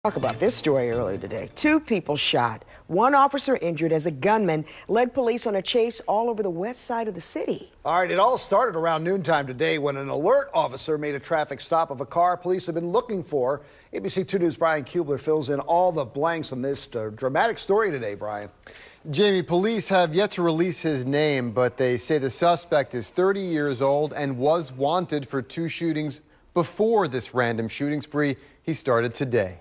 Talk about this story earlier today. 2 people shot, 1 officer injured as a gunman led police on a chase all over the west side of the city. All right, it all started around noontime today when an alert officer made a traffic stop of a car police have been looking for. ABC 2 News' Brian Kubler fills in all the blanks on this dramatic story today, Brian. Jamie, police have yet to release his name, but they say the suspect is 30 years old and was wanted for 2 shootings before this random shooting spree he started today.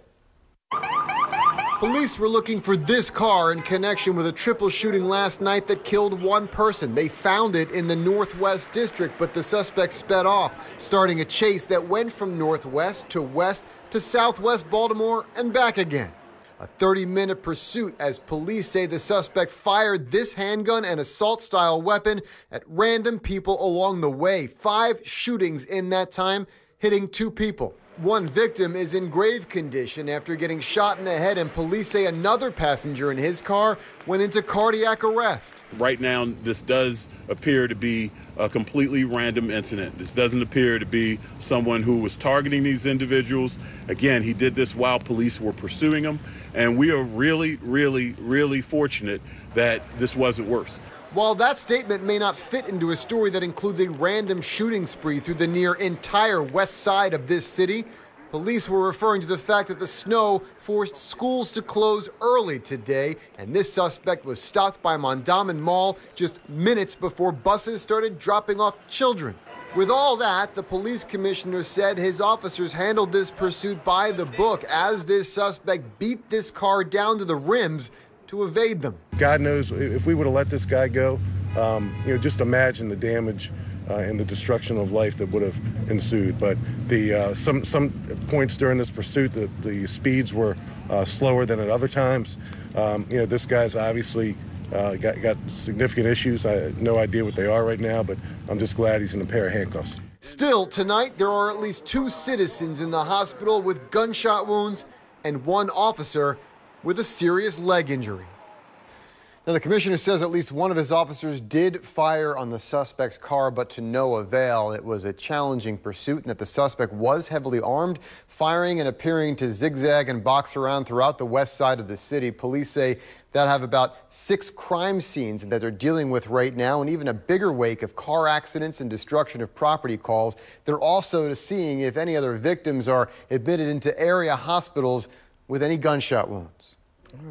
Police were looking for this car in connection with a triple shooting last night that killed 1 person. They found it in the Northwest District, but the suspect sped off, starting a chase that went from northwest to southwest Baltimore and back again. A 30-minute pursuit as police say the suspect fired this handgun and assault-style weapon at random people along the way. 5 shootings in that time, hitting 2 people. 1 victim is in grave condition after getting shot in the head, and police say another passenger in his car went into cardiac arrest. Right now, this does appear to be a completely random incident. This doesn't appear to be someone who was targeting these individuals. Again, he did this while police were pursuing him, and we are really fortunate that this wasn't worse. While that statement may not fit into a story that includes a random shooting spree through the near entire west side of this city, police were referring to the fact that the snow forced schools to close early today, and this suspect was stopped by Mondawmin Mall just minutes before buses started dropping off children. With all that, the police commissioner said his officers handled this pursuit by the book as this suspect beat this car down to the rims to evade them. God knows if we would have let this guy go, just imagine the damage and the destruction of life that would have ensued. But some points during this pursuit, the speeds were slower than at other times. This guy's obviously got significant issues. I have no idea what they are right now, but I'm just glad he's in a pair of handcuffs. Still, tonight there are at least 2 citizens in the hospital with gunshot wounds and 1 officer with a serious leg injury. Now, the commissioner says at least 1 of his officers did fire on the suspect's car, but to no avail. It was a challenging pursuit and that the suspect was heavily armed, firing and appearing to zigzag and box around throughout the west side of the city. Police say that have about 6 crime scenes that they're dealing with right now, and even a bigger wake of car accidents and destruction of property calls. They're also seeing if any other victims are admitted into area hospitals with any gunshot wounds.